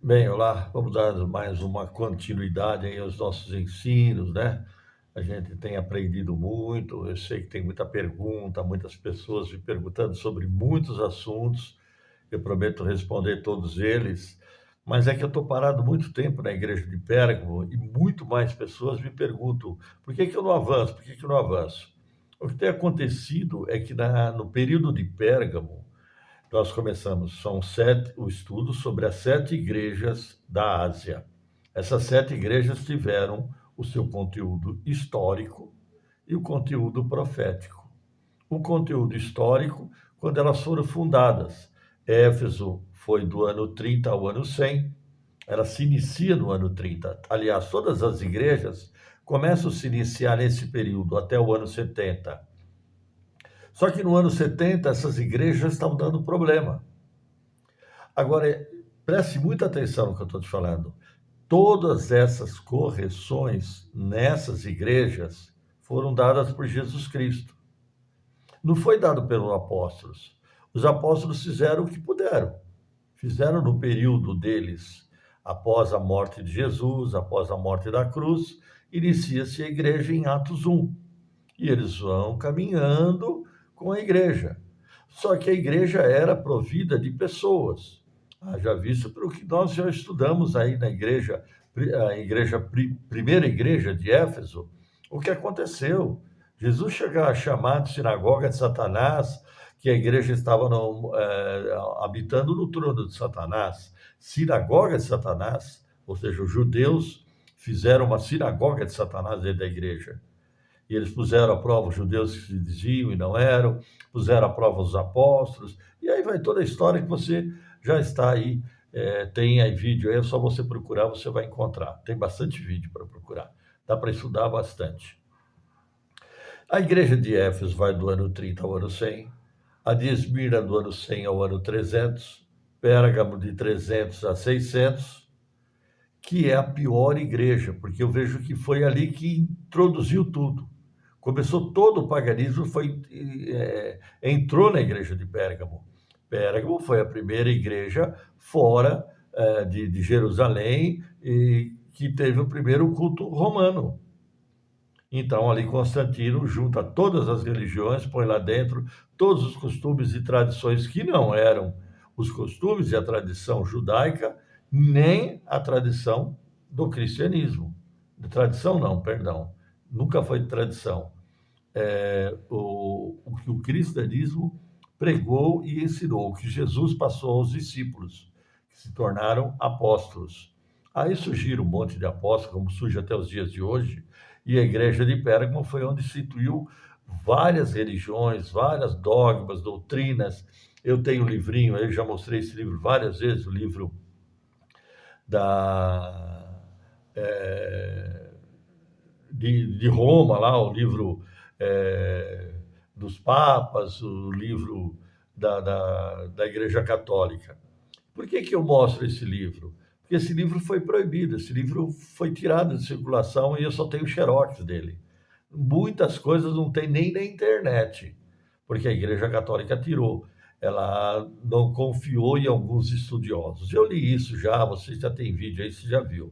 Bem, olá, vamos dar mais uma continuidade aí aos nossos ensinos, né? A gente tem aprendido muito, eu sei que tem muita pergunta, muitas pessoas me perguntando sobre muitos assuntos, eu prometo responder todos eles, mas é que eu estou parado muito tempo na igreja de Pérgamo e muito mais pessoas me perguntam por que que eu não avanço, por que que eu não avanço? O que tem acontecido é que no período de Pérgamo, nós começamos, são sete, o estudo sobre as sete igrejas da Ásia. Essas sete igrejas tiveram o seu conteúdo histórico e o conteúdo profético. O conteúdo histórico, quando elas foram fundadas. Éfeso foi do ano 30 ao ano 100, ela se inicia no ano 30. Aliás, todas as igrejas começam a se iniciar nesse período, até o ano 70. Só que no ano 70, essas igrejas estavam dando problema. Agora, preste muita atenção no que eu estou te falando. Todas essas correções nessas igrejas foram dadas por Jesus Cristo. Não foi dado pelos apóstolos. Os apóstolos fizeram o que puderam. Fizeram no período deles, após a morte de Jesus, após a morte da cruz, inicia-se a igreja em Atos 1. E eles vão caminhando com a igreja. Só que a igreja era provida de pessoas. Já visto pelo que nós já estudamos aí na igreja, primeira igreja de Éfeso, o que aconteceu. Jesus chegou a chamar de sinagoga de Satanás, que a igreja estava habitando no trono de Satanás. Sinagoga de Satanás, ou seja, os judeus fizeram uma sinagoga de Satanás dentro da igreja. E eles puseram à prova os judeus que se diziam e não eram, puseram à prova os apóstolos, e aí vai toda a história que você já está aí, tem aí vídeo, aí é só você procurar, você vai encontrar. Tem bastante vídeo para procurar, dá para estudar bastante. A igreja de Éfeso vai do ano 30 ao ano 100, a de Esmirna do ano 100 ao ano 300, Pérgamo de 300 a 600, que é a pior igreja, porque eu vejo que foi ali que introduziu tudo. Começou todo o paganismo, entrou na igreja de Pérgamo. Pérgamo foi a primeira igreja fora de Jerusalém e que teve o primeiro culto romano. Então, ali Constantino junta todas as religiões, põe lá dentro todos os costumes e tradições que não eram os costumes e a tradição judaica, nem a tradição do cristianismo. De tradição não, perdão, nunca foi de tradição. O que o cristianismo pregou e ensinou, o que Jesus passou aos discípulos, que se tornaram apóstolos. Aí surgiram um monte de apóstolos, como surge até os dias de hoje, e a igreja de Pérgamo foi onde instituiu várias religiões, várias dogmas, doutrinas. Eu tenho um livrinho, eu já mostrei esse livro várias vezes, o livro da, é, de Roma, lá, o livro dos papas, o livro da Igreja Católica. Por que que eu mostro esse livro? Porque esse livro foi proibido, esse livro foi tirado de circulação e eu só tenho xerox dele. Muitas coisas não tem nem na internet, porque a Igreja Católica tirou. Ela não confiou em alguns estudiosos. Eu li isso já, você já tem vídeo aí, você já viu.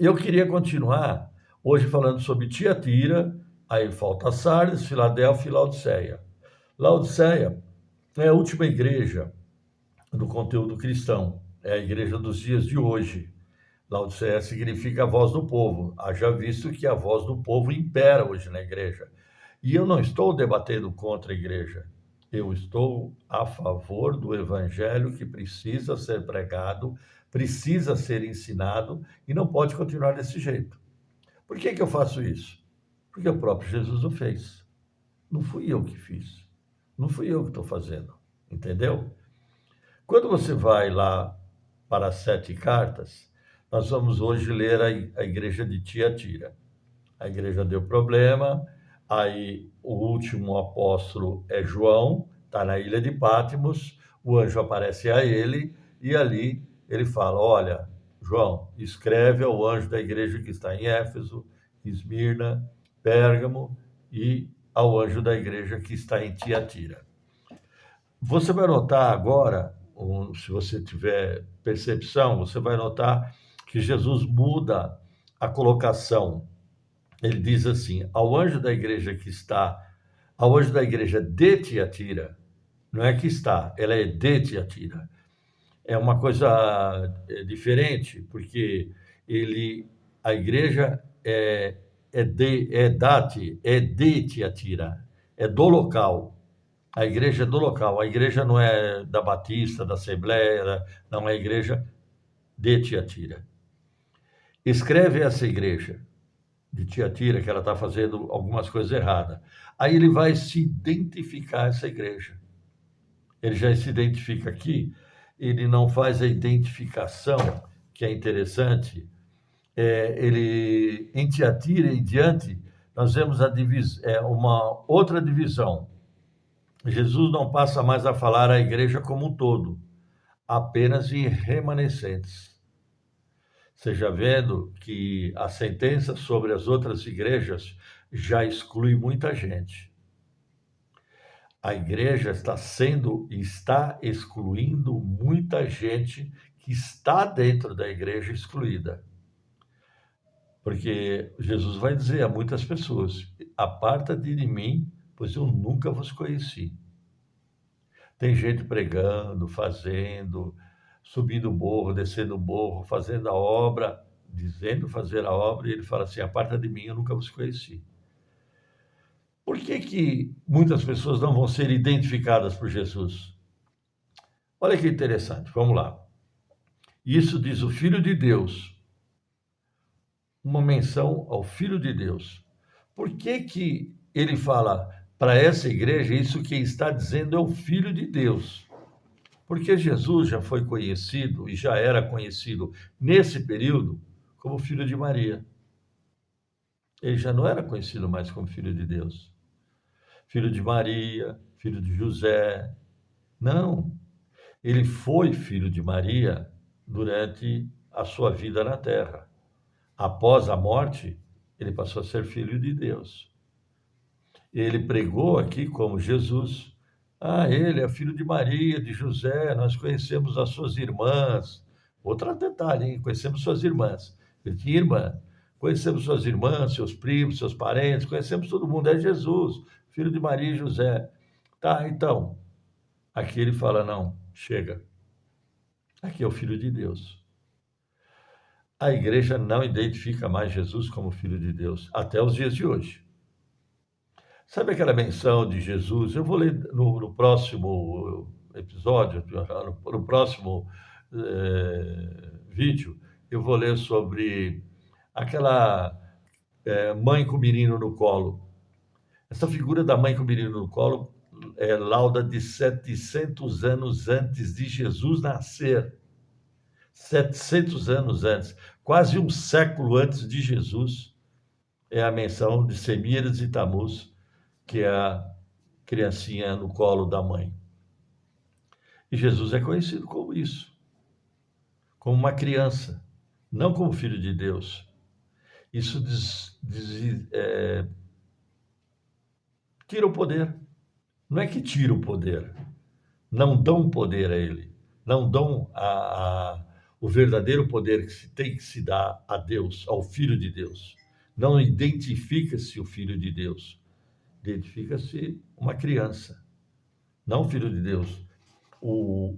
Eu queria continuar hoje falando sobre Tiatira, aí falta Sardes, Filadélfia e Laodiceia. Laodiceia é a última igreja do conteúdo cristão, é a igreja dos dias de hoje. Laodiceia significa a voz do povo. Haja visto que a voz do povo impera hoje na igreja. E eu não estou debatendo contra a igreja. Eu estou a favor do evangelho que precisa ser pregado, precisa ser ensinado e não pode continuar desse jeito. Por que que eu faço isso? Porque o próprio Jesus o fez. Não fui eu que fiz. Não fui eu que estou fazendo. Entendeu? Quando você vai lá para as 7 cartas, nós vamos hoje ler a igreja de Tiatira. A igreja deu problema, aí o último apóstolo é João, está na ilha de Patmos, o anjo aparece a ele e ali ele fala, olha, João, escreve ao anjo da igreja que está em Éfeso, Esmirna, Pérgamo e ao anjo da igreja que está em Tiatira. Você vai notar agora se você tiver percepção, você vai notar que Jesus muda a colocação. Ele diz assim: ao anjo da igreja ao anjo da igreja de Tiatira, não é que está, ela é de Tiatira. É uma coisa diferente, porque a igreja é de Tiatira, é do local. A igreja é do local. A igreja não é da Batista, da Assembleia, não é a igreja de Tiatira. Escreve essa igreja de Tiatira que ela está fazendo algumas coisas erradas. Aí ele vai se identificar essa igreja. Ele já se identifica aqui, ele não faz a identificação, que é interessante. Em Tiatira e diante, nós vemos uma outra divisão. Jesus não passa mais a falar à igreja como um todo, apenas em remanescentes. Seja vendo que a sentença sobre as outras igrejas já exclui muita gente. A igreja está excluindo muita gente que está dentro da igreja excluída. Porque Jesus vai dizer a muitas pessoas: aparta-te de mim, pois eu nunca vos conheci. Tem gente pregando, fazendo, subindo o morro, descendo o morro, fazendo a obra, dizendo fazer a obra, e ele fala assim: aparta de mim, eu nunca vos conheci. Por que muitas pessoas não vão ser identificadas por Jesus? Olha que interessante, vamos lá. Isso diz o Filho de Deus, uma menção ao Filho de Deus. Por que ele fala para essa igreja isso que está dizendo é o Filho de Deus? Porque Jesus já foi conhecido e já era conhecido nesse período como filho de Maria. Ele já não era conhecido mais como filho de Deus. Filho de Maria, filho de José. Não. Ele foi filho de Maria durante a sua vida na terra. Após a morte, ele passou a ser filho de Deus. Ele pregou aqui como Jesus. Ele é filho de Maria, de José, nós conhecemos as suas irmãs. Outro detalhe, hein? Conhecemos suas irmãs. Ele tinha irmã. Conhecemos suas irmãs, seus primos, seus parentes, conhecemos todo mundo. É Jesus, filho de Maria e José. Tá, então. Aqui ele fala: não, chega. Aqui é o Filho de Deus. A igreja não identifica mais Jesus como Filho de Deus, até os dias de hoje. Sabe aquela menção de Jesus? Eu vou ler no próximo episódio, no próximo vídeo, eu vou ler sobre aquela mãe com o menino no colo. Essa figura da mãe com o menino no colo é lauda de 700 anos antes de Jesus nascer. 700 anos antes, quase um século antes de Jesus, é a menção de Semíramis e Tamuz, que é a criancinha no colo da mãe. E Jesus é conhecido como isso, como uma criança, não como filho de Deus. Isso tira o poder. Não é que tira o poder, não dão poder a ele, não dão o verdadeiro poder que se tem que se dar a Deus, ao Filho de Deus. Não identifica-se o Filho de Deus. Identifica-se uma criança, não o Filho de Deus, o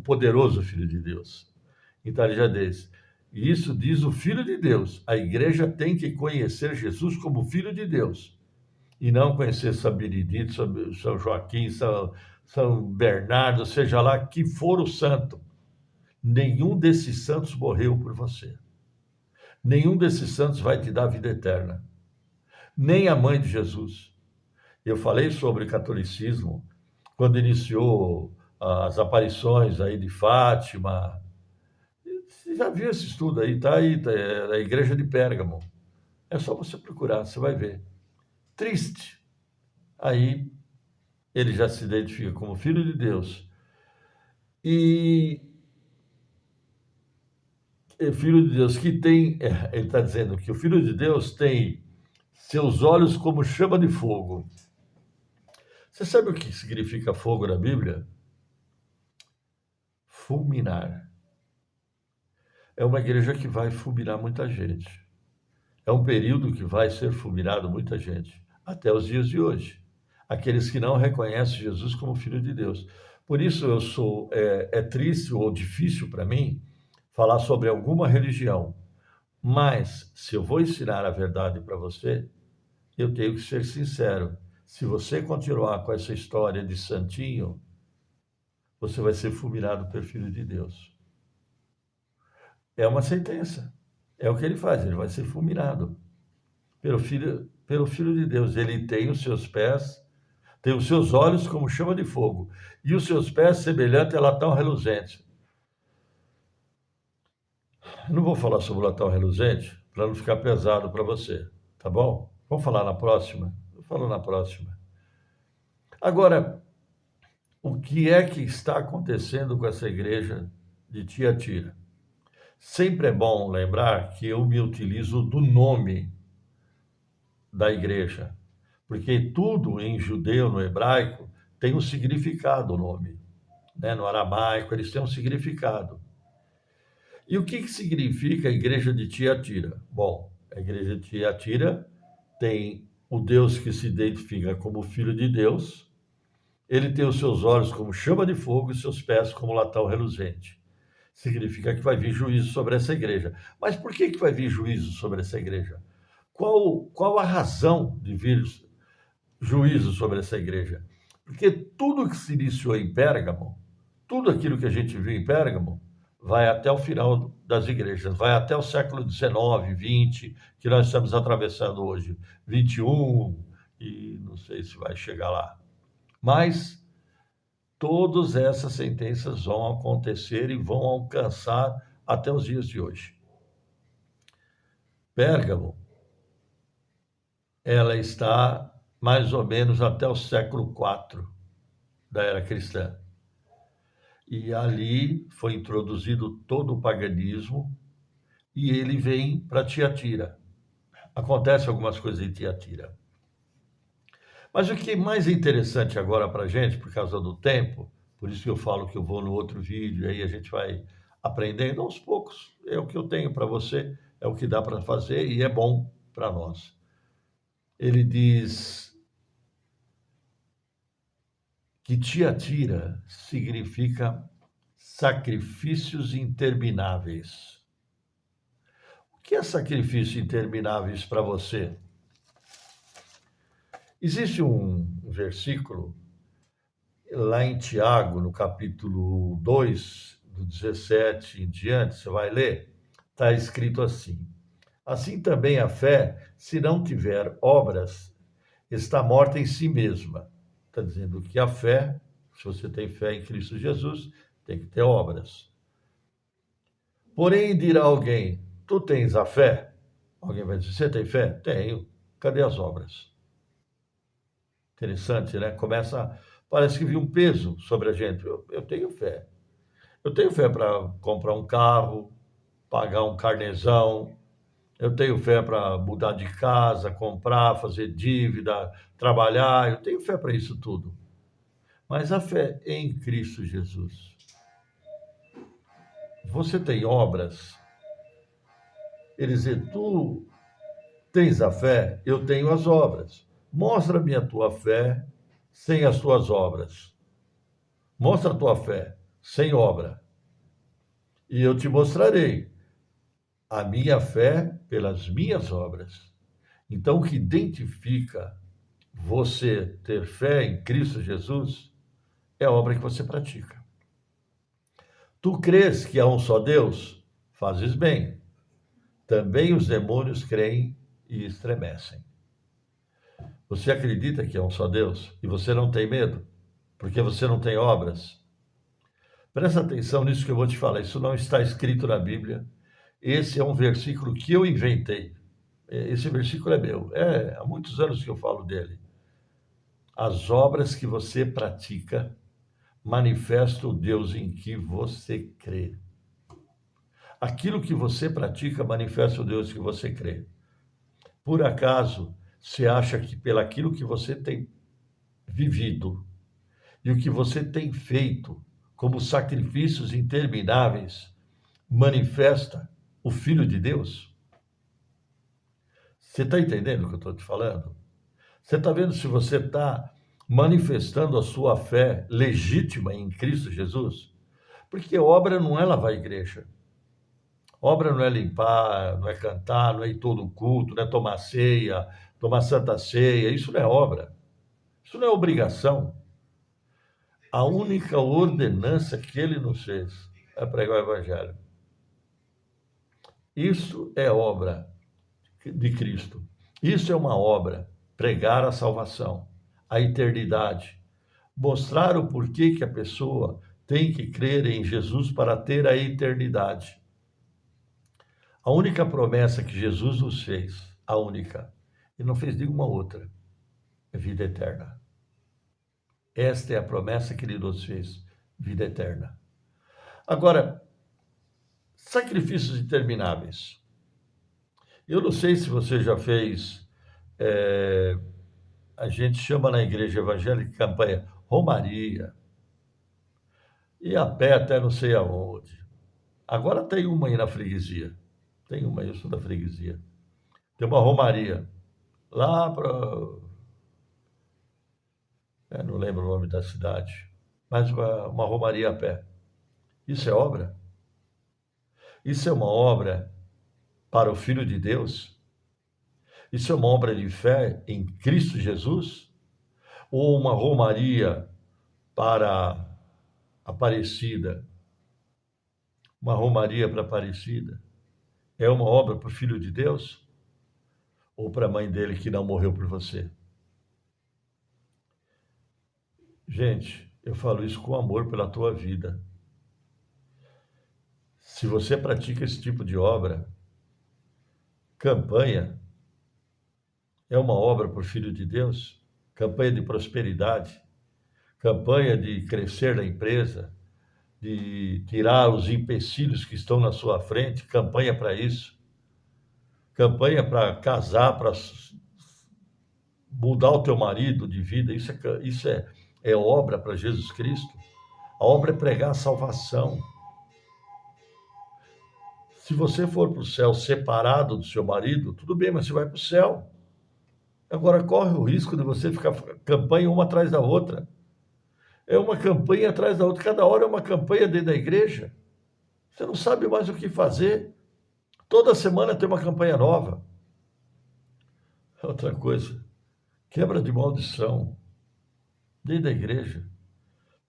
poderoso Filho de Deus. Então ele já diz, e isso diz o Filho de Deus. A igreja tem que conhecer Jesus como Filho de Deus, e não conhecer São Benedito, São Joaquim, São Bernardo, seja lá que for o santo. Nenhum desses santos morreu por você. Nenhum desses santos vai te dar vida eterna. Nem a mãe de Jesus. Eu falei sobre catolicismo quando iniciou as aparições aí de Fátima. Você já viu esse estudo aí? Tá aí, é a igreja de Pérgamo. É só você procurar, você vai ver. Triste. Aí ele já se identifica como Filho de Deus. E Filho de Deus que tem, ele está dizendo que o Filho de Deus tem seus olhos como chama de fogo. Você sabe o que significa fogo na Bíblia? fulminar. É uma igreja que vai fulminar muita gente. É um período que vai ser fulminado muita gente, até os dias de hoje. Aqueles que não reconhecem Jesus como Filho de Deus. Por isso é triste ou difícil para mim falar sobre alguma religião. Mas, se eu vou ensinar a verdade para você, eu tenho que ser sincero. Se você continuar com essa história de santinho, você vai ser fulminado pelo Filho de Deus. É uma sentença. É o que ele faz, ele vai ser fulminado pelo Filho de Deus. Ele tem os seus pés, tem os seus olhos como chama de fogo, e os seus pés semelhante a latão reluzente. Não vou falar sobre o latão reluzente para não ficar pesado para você, tá bom? Vamos falar na próxima? Eu falo na próxima. Agora, o que é que está acontecendo com essa igreja de Tiatira? Sempre é bom lembrar que eu me utilizo do nome da igreja, porque tudo em judeu, no hebraico, tem um significado o nome, né? No aramaico, eles têm um significado. E o que significa a igreja de Tiatira? Bom, a igreja de Tiatira tem o Deus que se identifica como Filho de Deus, ele tem os seus olhos como chama de fogo e seus pés como latão reluzente. Significa que vai vir juízo sobre essa igreja. Mas por que vai vir juízo sobre essa igreja? Qual a razão de vir juízo sobre essa igreja? Porque tudo que se iniciou em Pérgamo, tudo aquilo que a gente viu em Pérgamo, vai até o final das igrejas, vai até o século XIX, XX, que nós estamos atravessando hoje, XXI, e não sei se vai chegar lá. Mas todas essas sentenças vão acontecer e vão alcançar até os dias de hoje. Pérgamo, ela está mais ou menos até o século IV da era cristã. E ali foi introduzido todo o paganismo e ele vem para Tiatira. Acontece algumas coisas em Tiatira. Mas o que é mais interessante agora para a gente, por causa do tempo, por isso que eu falo que eu vou no outro vídeo, aí a gente vai aprendendo aos poucos. É o que eu tenho para você, é o que dá para fazer e é bom para nós. Ele diz que Tiatira significa sacrifícios intermináveis. O que é sacrifícios intermináveis para você? Existe um versículo lá em Tiago, no capítulo 2, do 17 em diante, você vai ler, está escrito assim: assim também a fé, se não tiver obras, está morta em si mesma. Está dizendo que a fé, se você tem fé em Cristo Jesus, tem que ter obras. Porém, dirá alguém, tu tens a fé? Alguém vai dizer, você tem fé? Tenho. Cadê as obras? Interessante, né? Parece que vi um peso sobre a gente. Eu tenho fé. Eu tenho fé para comprar um carro, pagar um carnezão. Eu tenho fé para mudar de casa, comprar, fazer dívida, trabalhar. Eu tenho fé para isso tudo. Mas a fé em Cristo Jesus. Você tem obras? Ele diz, tu tens a fé, eu tenho as obras. Mostra-me a tua fé sem as tuas obras. Mostra a tua fé sem obra. E eu te mostrarei a minha fé pelas minhas obras. Então, o que identifica você ter fé em Cristo Jesus é a obra que você pratica. Tu crês que há um só Deus? Fazes bem. Também os demônios creem e estremecem. Você acredita que é um só Deus e você não tem medo? Porque você não tem obras? Presta atenção nisso que eu vou te falar. Isso não está escrito na Bíblia. Esse é um versículo que eu inventei. Esse versículo é meu. Há muitos anos que eu falo dele. As obras que você pratica manifestam o Deus em que você crê. Aquilo que você pratica manifesta o Deus que você crê. Por acaso, você acha que pelaquilo que você tem vivido e o que você tem feito, como sacrifícios intermináveis, manifesta o Filho de Deus? Você está entendendo o que eu estou te falando? Você está vendo se você está manifestando a sua fé legítima em Cristo Jesus? Porque obra não é lavar a igreja. Obra não é limpar, não é cantar, não é ir todo culto, não é tomar ceia, tomar santa ceia. Isso não é obra. Isso não é obrigação. A única ordenança que ele nos fez é pregar o evangelho. Isso é obra de Cristo. Isso é uma obra, pregar a salvação, a eternidade, mostrar o porquê que a pessoa tem que crer em Jesus para ter a eternidade. A única promessa que Jesus nos fez, a única, ele não fez nenhuma outra, é vida eterna. Esta é a promessa que ele nos fez, vida eterna. Agora, sacrifícios intermináveis. Eu não sei se você já fez, a gente chama na igreja evangélica campanha Romaria, e a pé até não sei aonde. Agora tem uma aí na freguesia, tem uma aí, eu sou da freguesia. Tem uma Romaria, lá para... não lembro o nome da cidade, mas uma Romaria a pé. Isso é obra? Isso é uma obra para o Filho de Deus? Isso é uma obra de fé em Cristo Jesus? Ou uma romaria para Aparecida? Uma romaria para Aparecida é uma obra para o Filho de Deus? Ou para a mãe dele que não morreu por você? Gente, eu falo isso com amor pela tua vida. Se você pratica esse tipo de obra, campanha é uma obra para o Filho de Deus, campanha de prosperidade, campanha de crescer na empresa, de tirar os empecilhos que estão na sua frente, campanha para isso, campanha para casar, para mudar o teu marido de vida, isso é obra para Jesus Cristo. A obra é pregar a salvação. Se você for para o céu separado do seu marido, tudo bem, mas você vai para o céu. Agora corre o risco de você ficar campanha uma atrás da outra. É uma campanha atrás da outra, cada hora é uma campanha dentro da igreja. Você não sabe mais o que fazer. Toda semana tem uma campanha nova. Outra coisa, quebra de maldição dentro da igreja.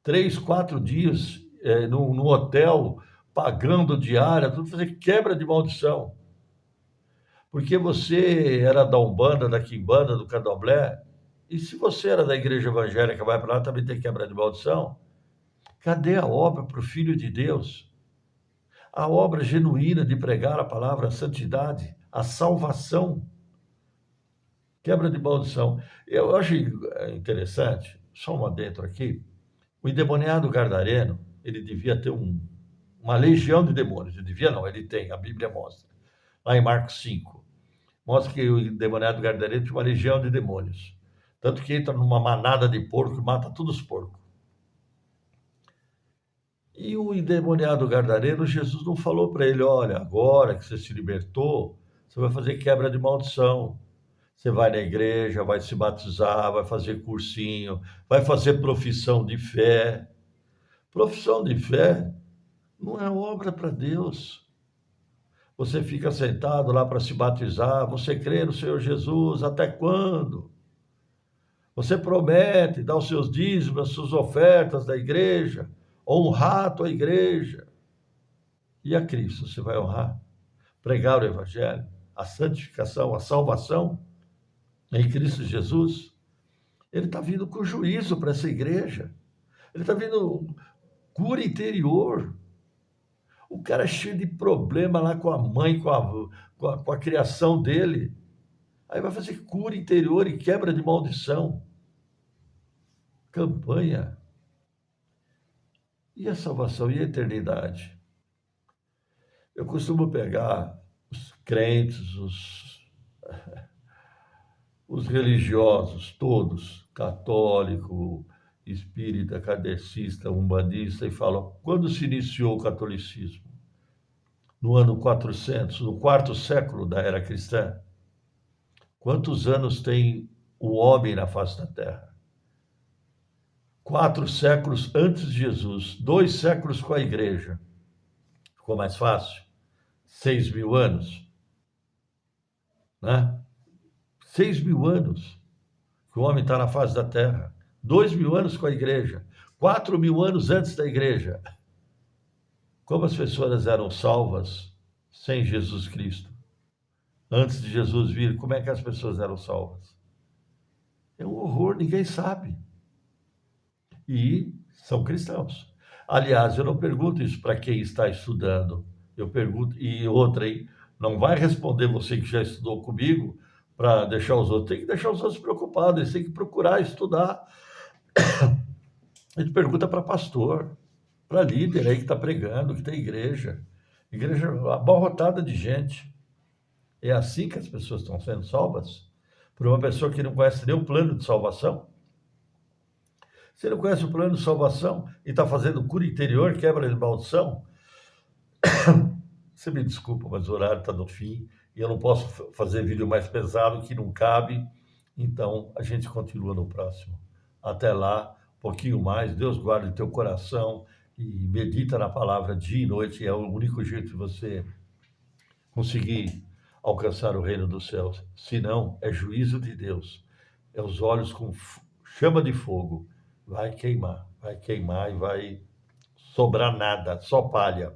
3, 4 dias no hotel, pagando diária, tudo fazer quebra de maldição. Porque você era da Umbanda, da Quimbanda, do Candomblé, e se você era da igreja evangélica, vai para lá, também tem quebra de maldição. Cadê a obra para o Filho de Deus? A obra genuína de pregar a palavra, a santidade, a salvação. Quebra de maldição. Eu acho interessante, só um adentro aqui, o endemoniado gadareno, ele devia ter uma legião de demônios. Ele devia não, ele tem, a Bíblia mostra. Lá em Marcos 5, mostra que o endemoniado gadareno tinha uma legião de demônios. Tanto que entra numa manada de porco e mata todos os porcos. E o endemoniado gadareno, Jesus não falou para ele, olha, agora que você se libertou, você vai fazer quebra de maldição. Você vai na igreja, vai se batizar, vai fazer cursinho, vai fazer profissão de fé. Profissão de fé não é obra para Deus. Você fica sentado lá para se batizar, você crê no Senhor Jesus, até quando? Você promete dar os seus dízimos, as suas ofertas da igreja, honrar a tua igreja. E a Cristo você vai honrar? Pregar o evangelho, a santificação, a salvação em Cristo Jesus? Ele está vindo com juízo para essa igreja. Ele está vindo cura interior. O cara é cheio de problema lá com a mãe, com a criação dele. Aí vai fazer cura interior e quebra de maldição. Campanha. E a salvação e a eternidade? Eu costumo pegar os crentes, os religiosos, todos, católico, espírita, kardecista, umbandista, e falam: quando se iniciou o catolicismo? No ano 400, no quarto século da era cristã. Quantos anos tem o homem na face da terra? 4 séculos antes de Jesus, 2 séculos com a igreja. Ficou mais fácil? 6.000 anos, né? 6.000 anos que o homem está na face da terra. 2.000 anos com a igreja. 4.000 anos antes da igreja. Como as pessoas eram salvas sem Jesus Cristo? Antes de Jesus vir, como é que as pessoas eram salvas? É um horror, ninguém sabe. E são cristãos. Aliás, eu não pergunto isso para quem está estudando. Eu pergunto, e outra, hein? Não vai responder você que já estudou comigo para deixar os outros. Tem que deixar os outros preocupados, eles têm que procurar estudar. A gente pergunta para pastor, para líder aí que está pregando, que tem igreja. Igreja abarrotada de gente. É assim que as pessoas estão sendo salvas? Por uma pessoa que não conhece nem o plano de salvação? Você não conhece o plano de salvação e está fazendo cura interior, quebra de maldição? Você me desculpa, mas o horário está no fim e eu não posso fazer vídeo mais pesado que não cabe. Então, a gente continua no próximo. Até lá, um pouquinho mais. Deus guarde o teu coração e medita na palavra dia e noite. É o único jeito de você conseguir alcançar o reino dos céus. Se não, é juízo de Deus. É os olhos com chama de fogo. Vai queimar e vai sobrar nada, só palha.